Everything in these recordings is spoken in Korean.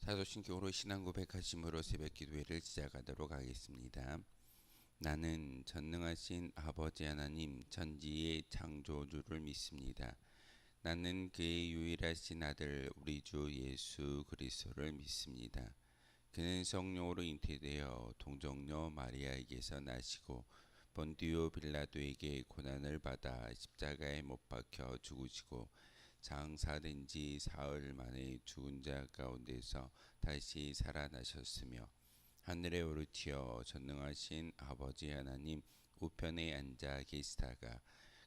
사도신경으로 신앙 고백하심으로 새벽 기도회를 시작하도록 하겠습니다. 나는 전능하신 아버지 하나님 천지의 창조주를 믿습니다. 나는 그의 유일하신 아들 우리 주 예수 그리스도를 믿습니다. 그는 성령으로 잉태되어 동정녀 마리아에게서 나시고 본디오 빌라도에게 고난을 받아 십자가에 못 박혀 죽으시고 장사된 지 사흘 만에 죽은 자 가운데서 다시 살아나셨으며 하늘에 오르티어 전능하신 아버지 하나님 우편에 앉아 계시다가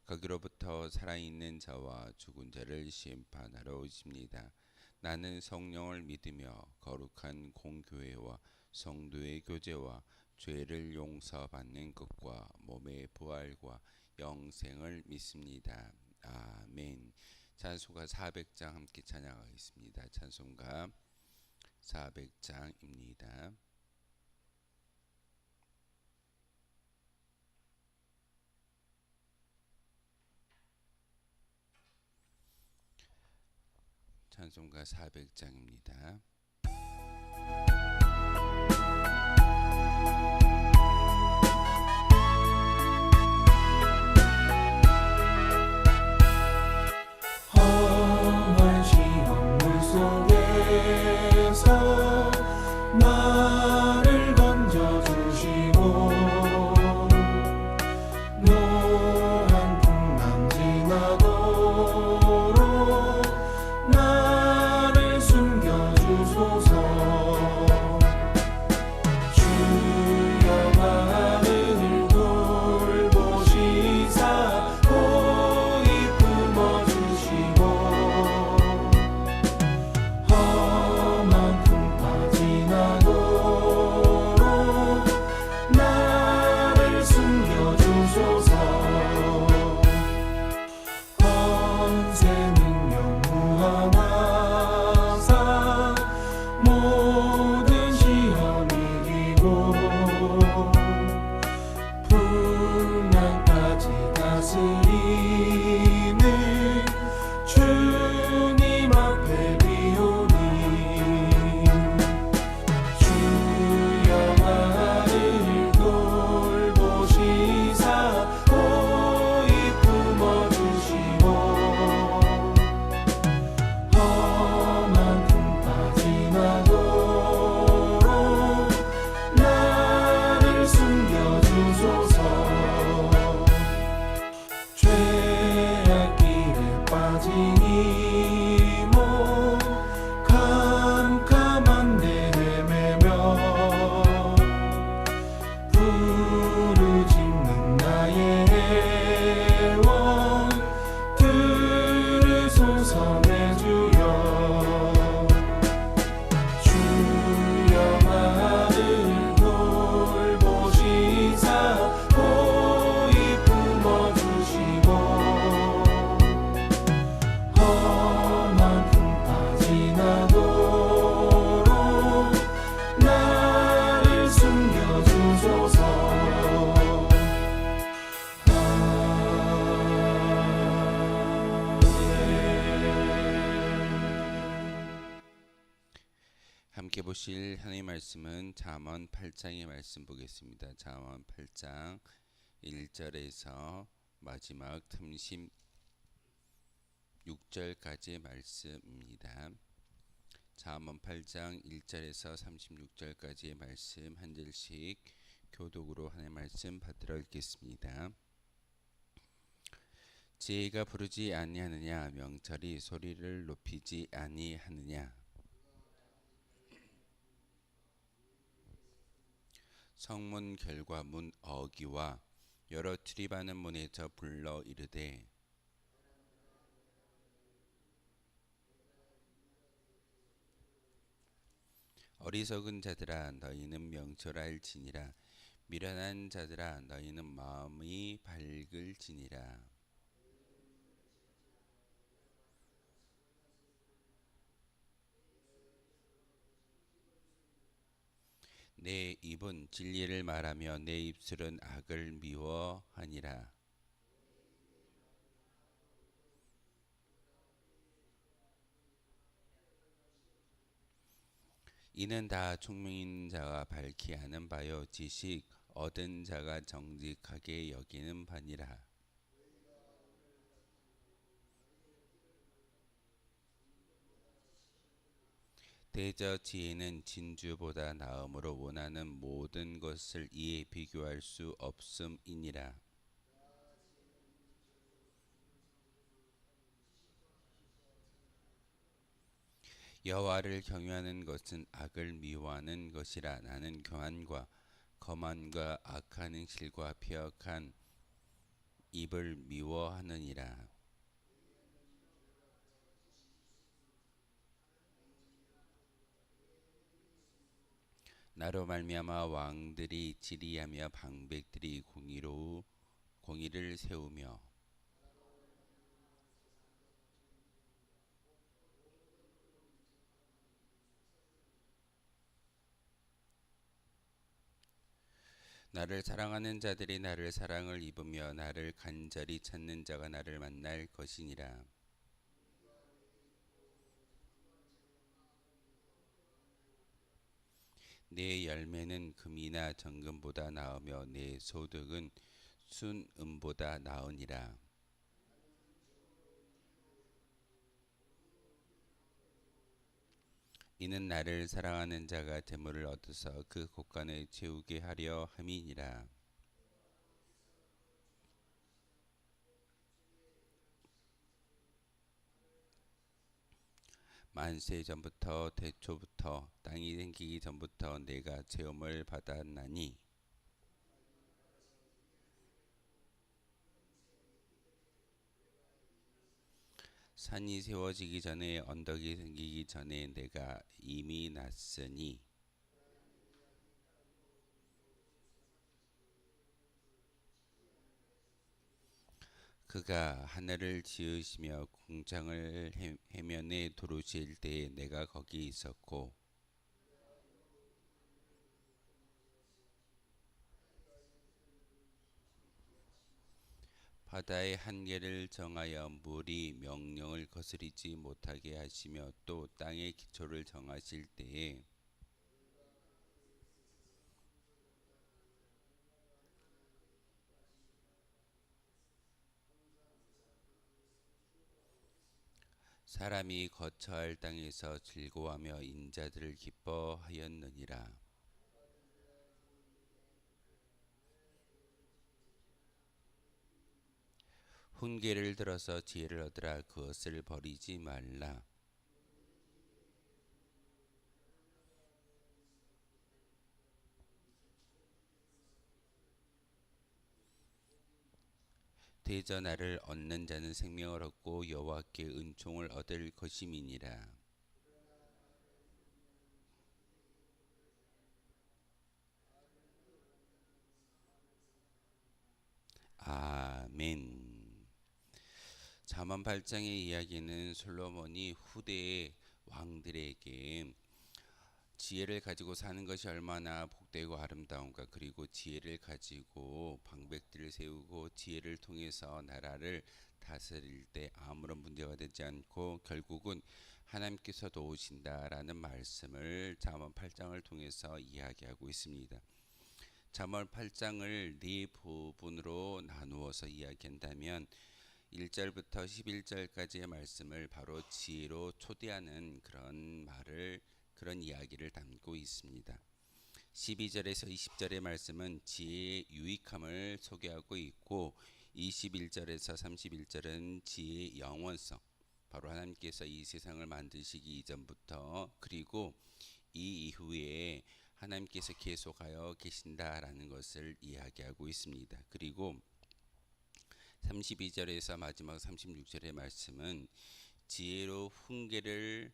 거기로부터 살아있는 자와 죽은 자를 심판하러 오십니다. 나는 성령을 믿으며 거룩한 공교회와 성도의 교제와 죄를 용서받는 것과 몸의 부활과 영생을 믿습니다. 아멘. 찬송가 400장 함께 찬양하겠습니다. 찬송가 400장입니다. 찬송가 400장입니다. 험한 시험물 속에서 나를 건져주시고 노한 풍랑 지나도록 나를 숨겨주소서. 주여 나를 돌보시사 고이 품어주시고 험한 풍파 지나도록 나를 숨겨주소서. 권세 능력 무한하사 모든 시험 이기고 풍랑까지 다스리는 주님 앞에 비오니 주여 나를 돌보시사 고이 품어주시고 험한 풍파 지나도록 나를 숨겨주소서. 죄악 길에 빠진 이몸 캄캄한 데 헤매며 부르짖는 나의 애원 들으소서 내 주여. 주여 나를 돌보시사 고이 품어주시고 험한 풍파 지나도록 나를 숨겨주소서. 함께 보실 하나님의 말씀은 잠언 8장의 말씀 보겠습니다. 잠언 8장 1절에서 마지막 36절까지의 말씀입니다. 잠언 8장 1절에서 36절까지의 말씀 한 절씩 교독으로 하나님의 말씀 받들어 읽겠습니다. 지혜가 부르지 아니하느냐, 명철이 소리를 높이지 아니하느냐. 성문 결과 문 어기와 여러 출입하는 문에서 불러 이르되 어리석은 자들아 너희는 명철할지니라. 미련한 자들아 너희는 마음이 밝을지니라. 내 입은 진리를 말하며 내 입술은 악을 미워하니라. 이는 다 총명인 자가 밝히 아는 바요 지식 얻은 자가 정직하게 여기는 바니라. 대저 지혜는 진주보다 나음으로 원하는 모든 것을 이에 비교할 수 없음이니라. 여호와를 경유하는 것은 악을 미워하는 것이라. 나는 교만과 거만과 악한 행실과 폐역한 입을 미워하느니라. 나로 말미암아 왕들이 지리하며 방백들이 공의를 세우며 나를 사랑하는 자들이 나를 사랑을 입으며 나를 간절히 찾는 자가 나를 만날 것이니라. 내 열매는 금이나 정금보다 나으며 내 소득은 순금보다 나으니라. 이는 나를 사랑하는 자가 재물을 얻어서 그 곳간을 채우게 하려 함이니라. 만세 전부터 태초부터 땅이 생기기 전부터 내가 체험을 받았나니 산이 세워지기 전에 언덕이 생기기 전에 내가 이미 났으니 그가 하늘을 지으시며 궁창을 해면에 두르실 때에 내가 거기 있었고 바다의 한계를 정하여 물이 명령을 거스리지 못하게 하시며 또 땅의 기초를 정하실 때에 사람이 거처할 땅에서 즐거워하며 인자들을 기뻐하였느니라. 훈계를 들어서 지혜를 얻으라. 그것을 버리지 말라. 대저 나를 얻는 자는 생명을 얻고 여호와께 은총을 얻을 것임이니라. 아멘. 잠언 8장의 이야기는 솔로몬이 후대의 왕들에게 지혜를 가지고 사는 것이 얼마나 복되고 아름다운가, 그리고 지혜를 가지고 방백들을 세우고 지혜를 통해서 나라를 다스릴 때 아무런 문제가 되지 않고 결국은 하나님께서 도우신다라는 말씀을 잠언 8장을 통해서 이야기하고 있습니다. 잠언 8장을 네 부분으로 나누어서 이야기한다면 1절부터 11절까지의 말씀을 바로 지혜로 초대하는 그런 이야기를 담고 있습니다. 12절에서 20절의 말씀은 지혜의 유익함을 소개하고 있고 21절에서 31절은 지혜의 영원성, 바로 하나님께서 이 세상을 만드시기 이전부터 그리고 이 이후에 하나님께서 계속하여 계신다라는 것을 이야기하고 있습니다. 그리고 32절에서 마지막 36절의 말씀은 지혜로 훈계를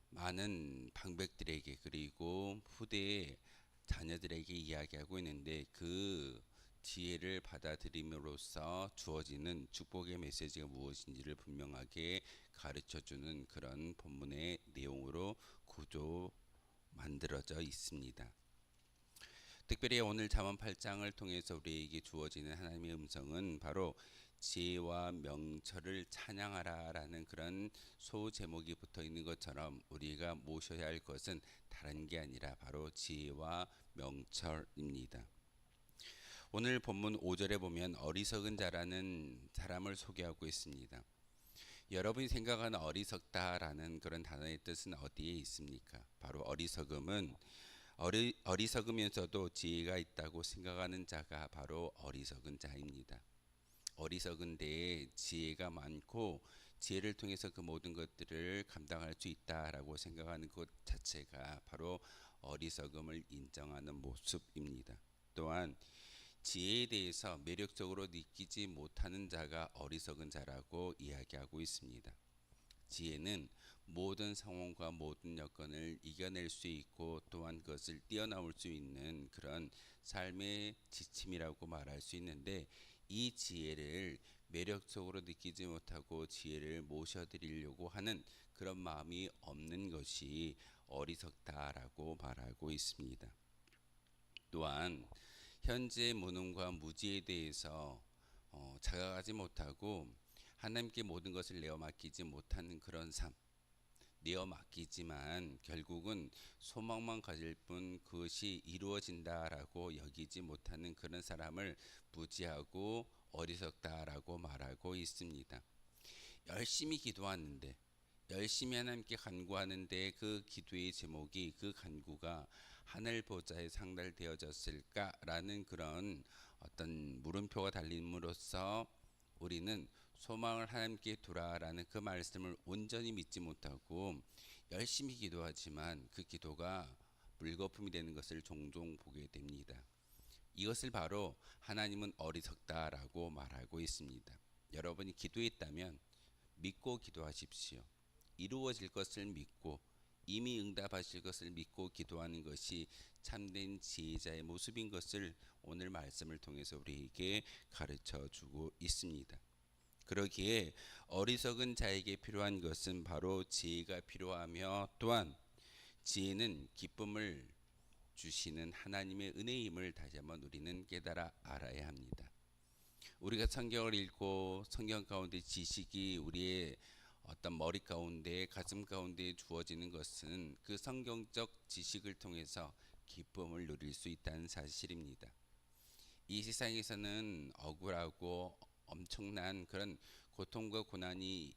많은 방백들에게 그리고 후대의 자녀들에게 이야기하고 있는데 그 지혜를 받아들임으로써 주어지는 축복의 메시지가 무엇인지를 분명하게 가르쳐주는 그런 본문의 내용으로 만들어져 있습니다. 특별히 오늘 잠언 8장을 통해서 우리에게 주어지는 하나님의 음성은 바로 지혜와 명철을 찬양하라라는 그런 소제목이 붙어 있는 것처럼 우리가 모셔야 할 것은 다른 게 아니라 바로 지혜와 명철입니다. 오늘 본문 5절에 보면 어리석은 자라는 사람을 소개하고 있습니다. 여러분이 생각하는 어리석다라는 그런 단어의 뜻은 어디에 있습니까? 바로 어리석으면서도 지혜가 있다고 생각하는 자가 바로 어리석은 자입니다. 어리석은 데에 지혜가 많고 지혜를 통해서 그 모든 것들을 감당할 수 있다라고 생각하는 것 자체가 바로 어리석음을 인정하는 모습입니다. 또한 지혜에 대해서 매력적으로 느끼지 못하는 자가 어리석은 자라고 이야기하고 있습니다. 지혜는 모든 상황과 모든 여건을 이겨낼 수 있고 또한 그것을 뛰어넘을 수 있는 그런 삶의 지침이라고 말할 수 있는데, 이 지혜를 매력적으로 느끼지 못하고 지혜를 모셔드리려고 하는 그런 마음이 없는 것이 어리석다라고 말하고 있습니다. 또한 현재의 무능과 무지에 대해서 자각하지 못하고 하나님께 모든 것을 내어 맡기지 못하는 그런 삶, 내어 맡기지만 결국은 소망만 가질 뿐 그것이 이루어진다라고 여기지 못하는 그런 사람을 무지하고 어리석다라고 말하고 있습니다. 열심히 기도하는데, 열심히 하나님께 간구하는데 그 기도의 제목이, 그 간구가 하늘 보좌에 상달되어졌을까라는 그런 어떤 물음표가 달림으로써 우리는 소망을 하나님께 두라라는 그 말씀을 온전히 믿지 못하고 열심히 기도하지만 그 기도가 물거품이 되는 것을 종종 보게 됩니다. 이것을 바로 하나님은 어리석다라고 말하고 있습니다. 여러분이 기도했다면 믿고 기도하십시오. 이루어질 것을 믿고 이미 응답하실 것을 믿고 기도하는 것이 참된 지혜자의 모습인 것을 오늘 말씀을 통해서 우리에게 가르쳐 주고 있습니다. 그러기에 어리석은 자에게 필요한 것은 바로 지혜가 필요하며, 또한 지혜는 기쁨을 주시는 하나님의 은혜임을 다시 한번 우리는 깨달아 알아야 합니다. 우리가 성경을 읽고 성경 가운데 지식이 우리의 어떤 머리 가운데, 가슴 가운데 주어지는 것은 그 성경적 지식을 통해서 기쁨을 누릴 수 있다는 사실입니다. 이 세상에서는 억울하고 엄청난 그런 고통과 고난이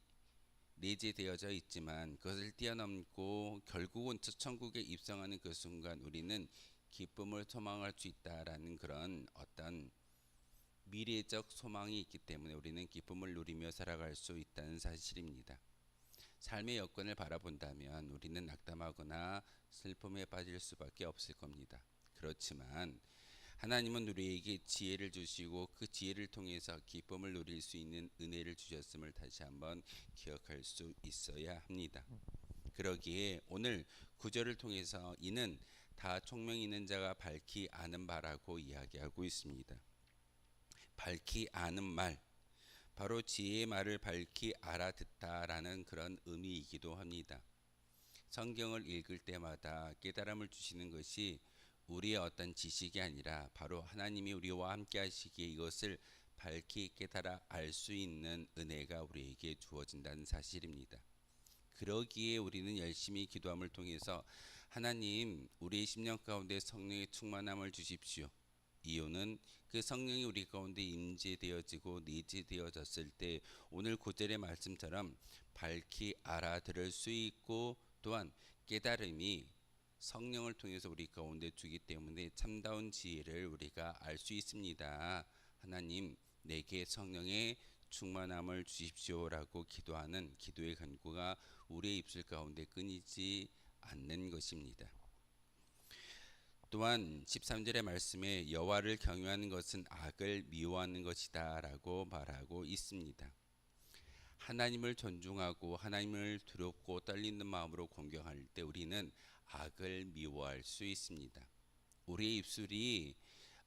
내재되어져 있지만 그것을 뛰어넘고 결국은 천국에 입성하는 그 순간 우리는 기쁨을 소망할 수 있다라는 그런 어떤 미래적 소망이 있기 때문에 우리는 기쁨을 누리며 살아갈 수 있다는 사실입니다. 삶의 여건을 바라본다면 우리는 낙담하거나 슬픔에 빠질 수밖에 없을 겁니다. 그렇지만 하나님은 우리에게 지혜를 주시고 그 지혜를 통해서 기쁨을 누릴 수 있는 은혜를 주셨음을 다시 한번 기억할 수 있어야 합니다. 그러기에 오늘 구절을 통해서 이는 다 총명 있는 자가 밝히 아는 바라고 이야기하고 있습니다. 밝히 아는 말, 바로 지혜의 말을 밝히 알아듣다라는 그런 의미이기도 합니다. 성경을 읽을 때마다 깨달음을 주시는 것이 우리의 어떤 지식이 아니라 바로 하나님이 우리와 함께 하시기에 이것을 밝히 깨달아 알 수 있는 은혜가 우리에게 주어진다는 사실입니다. 그러기에 우리는 열심히 기도함을 통해서 하나님, 우리의 심령 가운데 성령의 충만함을 주십시오. 이유는 그 성령이 우리 가운데 임재되어지고 내재되어졌을 때 오늘 9절의 말씀처럼 밝히 알아들을 수 있고, 또한 깨달음이 성령을 통해서 우리 가운데 주기 때문에 참다운 지혜를 우리가 알 수 있습니다. 하나님, 내게 성령의 충만함을 주십시오라고 기도하는 기도의 간구가 우리의 입술 가운데 끊이지 않는 것입니다. 또한 13절의 말씀에 여호와를 경외하는 것은 악을 미워하는 것이다 라고 말하고 있습니다. 하나님을 존중하고 하나님을 두렵고 떨리는 마음으로 공경할 때 우리는 악을 미워할 수 있습니다. 우리의 입술이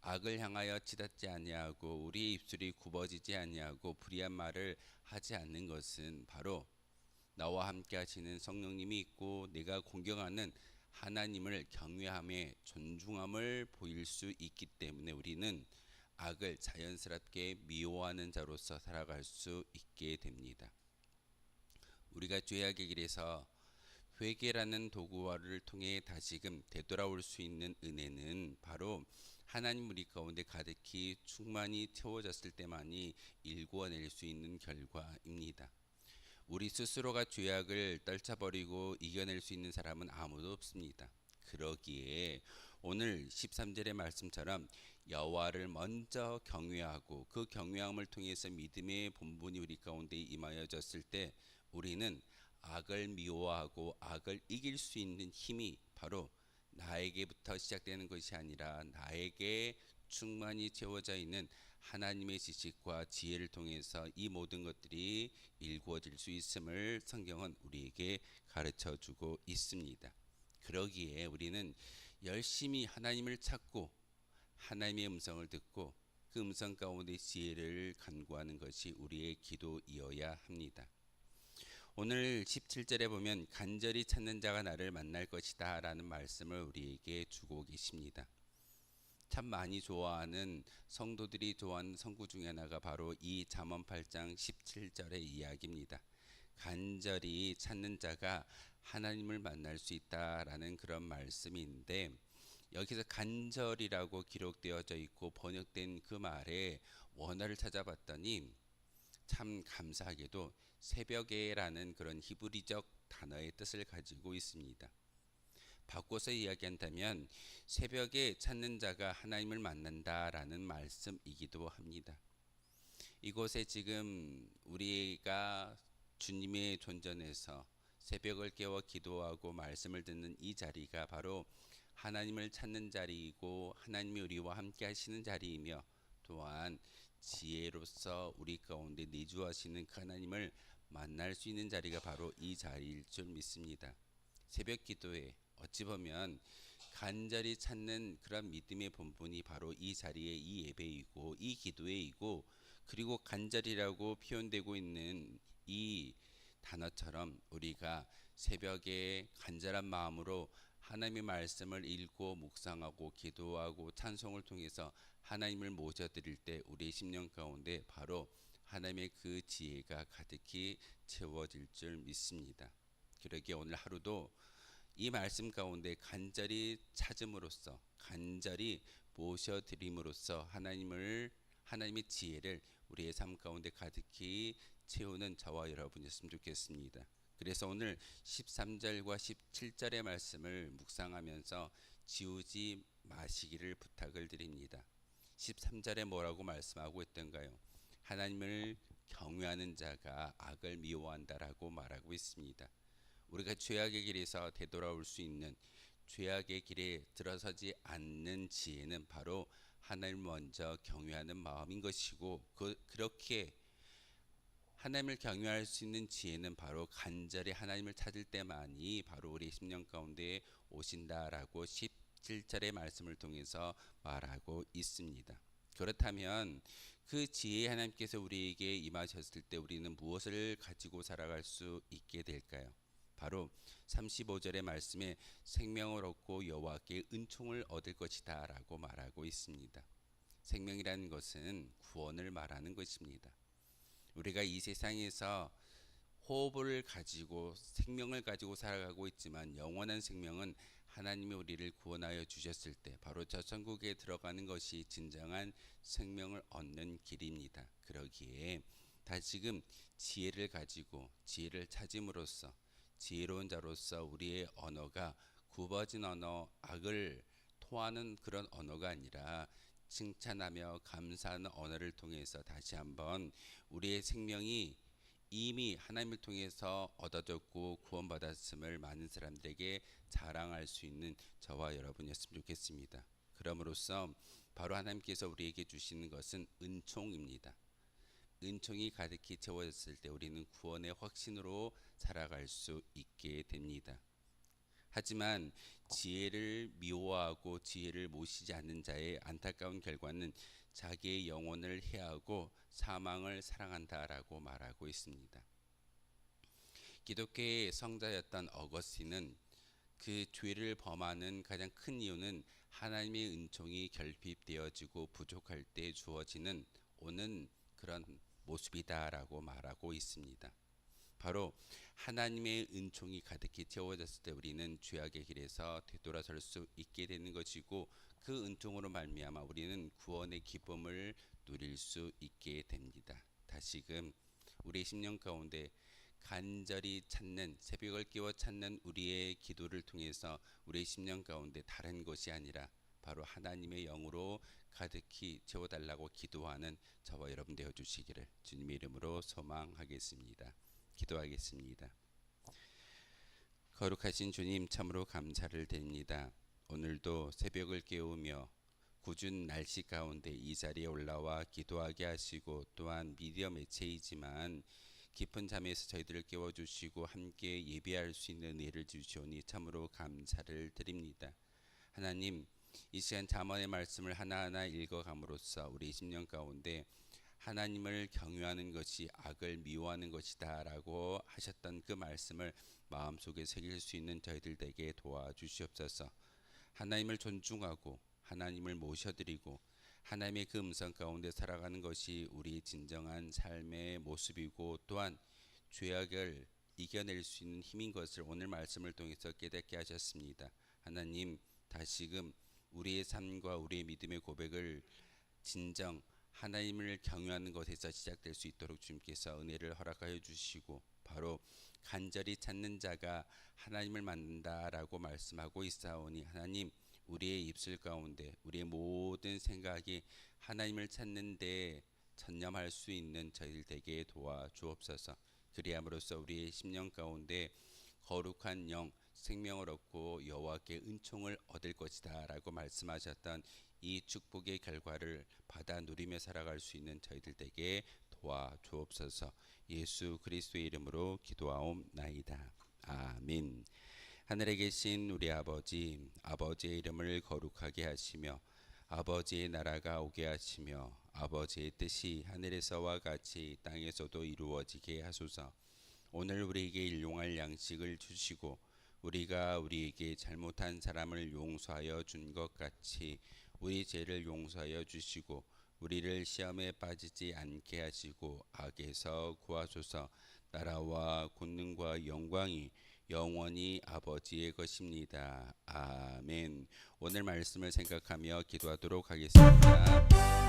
악을 향하여 치닫지 아니하고 우리의 입술이 굽어지지 아니하고 불의한 말을 하지 않는 것은 바로 나와 함께 하시는 성령님이 있고 내가 공경하는 하나님을 경외함에 존중함을 보일 수 있기 때문에 우리는 악을 자연스럽게 미워하는 자로서 살아갈 수 있게 됩니다. 우리가 죄악의 길에서 회개라는 도구를 통해 다시금 되돌아올 수 있는 은혜는 바로 하나님 우리 가운데 가득히 충만히 채워졌을 때만이 일구어낼 수 있는 결과입니다. 우리 스스로가 죄악을 떨쳐버리고 이겨낼 수 있는 사람은 아무도 없습니다. 그러기에 오늘 13절의 말씀처럼 여호와를 먼저 경외하고 그 경외함을 통해서 믿음의 본분이 우리 가운데 임하여졌을 때 우리는 악을 미워하고 악을 이길 수 있는 힘이 바로 나에게부터 시작되는 것이 아니라 나에게 충만히 채워져 있는 하나님의 지식과 지혜를 통해서 이 모든 것들이 일구어질 수 있음을 성경은 우리에게 가르쳐 주고 있습니다. 그러기에 우리는 열심히 하나님을 찾고 하나님의 음성을 듣고 그 음성 가운데 지혜를 간구하는 것이 우리의 기도이어야 합니다. 오늘 17절에 보면 간절히 찾는 자가 나를 만날 것이다 라는 말씀을 우리에게 주고 계십니다. 참 많이 좋아하는 성도들이 좋아하는 성구 중에 하나가 바로 이 잠언 8장 17절의 이야기입니다. 간절히 찾는 자가 하나님을 만날 수 있다라는 그런 말씀인데 여기서 간절이라고 기록되어져 있고 번역된 그 말의 원어를 찾아봤더니 참 감사하게도 새벽에라는 그런 히브리적 단어의 뜻을 가지고 있습니다. 바꿔서 이야기한다면 새벽에 찾는 자가 하나님을 만난다라는 말씀이기도 합니다. 이곳에 지금 우리가 주님의 존전에서 새벽을 깨워 기도하고 말씀을 듣는 이 자리가 바로 하나님을 찾는 자리이고 하나님이 우리와 함께 하시는 자리이며 또한 지혜로서 우리 가운데 내주하시는 그 하나님을 만날 수 있는 자리가 바로 이 자리일 줄 믿습니다. 새벽 기도에 어찌 보면 간절히 찾는 그런 믿음의 본분이 바로 이 자리에 이 예배이고 이 기도회이고 그리고 간절이라고 표현되고 있는 이 단어처럼 우리가 새벽에 간절한 마음으로 하나님의 말씀을 읽고 묵상하고 기도하고 찬송을 통해서 하나님을 모셔드릴 때 우리의 심령 가운데 바로 하나님의 그 지혜가 가득히 채워질 줄 믿습니다. 그러기에 오늘 하루도 이 말씀 가운데 간절히 찾음으로써 간절히 모셔드림으로써 하나님의 지혜를 우리의 삶 가운데 가득히 채우는 저와 여러분이었으면 좋겠습니다. 그래서 오늘 13절과 17절의 말씀을 묵상하면서 지우지 마시기를 부탁을 드립니다. 13절에 뭐라고 말씀하고 있던가요? 하나님을 경외하는 자가 악을 미워한다라고 말하고 있습니다. 우리가 죄악의 길에서 되돌아올 수 있는 죄악의 길에 들어서지 않는 지혜는 바로 하나님을 먼저 경외하는 마음인 것이고 그렇게 하나님을 경외할 수 있는 지혜는 바로 간절히 하나님을 찾을 때만이 바로 우리 심령 가운데 오신다라고 17절의 말씀을 통해서 말하고 있습니다. 그렇다면 그 지혜의 하나님께서 우리에게 임하셨을 때 우리는 무엇을 가지고 살아갈 수 있게 될까요? 바로 35절의 말씀에 생명을 얻고 여호와께 은총을 얻을 것이다 라고 말하고 있습니다. 생명이라는 것은 구원을 말하는 것입니다. 우리가 이 세상에서 호흡을 가지고 생명을 가지고 살아가고 있지만 영원한 생명은 하나님이 우리를 구원하여 주셨을 때 바로 저 천국에 들어가는 것이 진정한 생명을 얻는 길입니다. 그러기에 다시금 지혜를 가지고 지혜를 찾음으로써 지혜로운 자로서 우리의 언어가 굽어진 언어, 악을 토하는 그런 언어가 아니라 칭찬하며 감사하는 언어를 통해서 다시 한번 우리의 생명이 이미 하나님을 통해서 얻어졌고 구원받았음을 많은 사람들에게 자랑할 수 있는 저와 여러분이었으면 좋겠습니다. 그럼으로써 바로 하나님께서 우리에게 주시는 것은 은총입니다. 은총이 가득히 채워졌을 때 우리는 구원의 확신으로 살아갈 수 있게 됩니다. 하지만 지혜를 미워하고 지혜를 모시지 않는 자의 안타까운 결과는 자기의 영혼을 해하고 사망을 사랑한다라고 말하고 있습니다. 기독교의 성자였던 어거스틴은 그 죄를 범하는 가장 큰 이유는 하나님의 은총이 결핍되어지고 부족할 때 주어지는 오는 그런 모습이다라고 말하고 있습니다. 바로 하나님의 은총이 가득히 채워졌을 때 우리는 죄악의 길에서 되돌아설 수 있게 되는 것이고, 그 은총으로 말미암아 우리는 구원의 기쁨을 누릴 수 있게 됩니다. 다시금 우리의 심령 가운데 간절히 찾는, 새벽을 깨워 찾는 우리의 기도를 통해서 우리의 심령 가운데 다른 것이 아니라 바로 하나님의 영으로 가득히 채워달라고 기도하는 저와 여러분 되어 주시기를 주님의 이름으로 소망하겠습니다. 기도하겠습니다. 거룩하신 주님, 참으로 감사를 드립니다. 오늘도 새벽을 깨우며 궂은 날씨 가운데 이 자리에 올라와 기도하게 하시고, 또한 미디어 매체이지만 깊은 잠에서 저희들을 깨워주시고 함께 예배할 수 있는 은혜를 주시오니 참으로 감사를 드립니다. 하나님, 이 시간 잠언의 말씀을 하나하나 읽어감으로써 우리 심령 가운데 하나님을 경유하는 것이 악을 미워하는 것이다 라고 하셨던 그 말씀을 마음속에 새길 수 있는 저희들 되게 도와주시옵소서. 하나님을 존중하고 하나님을 모셔드리고 하나님의 그 음성 가운데 살아가는 것이 우리 진정한 삶의 모습이고, 또한 죄악을 이겨낼 수 있는 힘인 것을 오늘 말씀을 통해서 깨닫게 하셨습니다. 하나님, 다시금 우리의 삶과 우리의 믿음의 고백을 진정 하나님을 경유하는 것에서 시작될 수 있도록 주님께서 은혜를 허락하여 주시고, 바로 간절히 찾는 자가 하나님을 만난다라고 말씀하고 있사오니, 하나님, 우리의 입술 가운데 우리의 모든 생각이 하나님을 찾는 데 전념할 수 있는 저희들 되게 도와주옵소서. 그리함으로써 우리의 심령 가운데 거룩한 영, 생명을 얻고 여호와께 은총을 얻을 것이다 라고 말씀하셨던 이 축복의 결과를 받아 누리며 살아갈 수 있는 저희들 되게 도와주옵소서. 예수 그리스도의 이름으로 기도하옵나이다. 아멘. 하늘에 계신 우리 아버지, 아버지의 이름을 거룩하게 하시며 아버지의 나라가 오게 하시며 아버지의 뜻이 하늘에서와 같이 땅에서도 이루어지게 하소서. 오늘 우리에게 일용할 양식을 주시고 우리가 우리에게 잘못한 사람을 용서하여 준 것 같이 우리 죄를 용서하여 주시고 우리를 시험에 빠지지 않게 하시고 악에서 구하소서. 나라와 권능과 영광이 영원히 아버지의 것입니다. 아멘. 오늘 말씀을 생각하며 기도하도록 하겠습니다.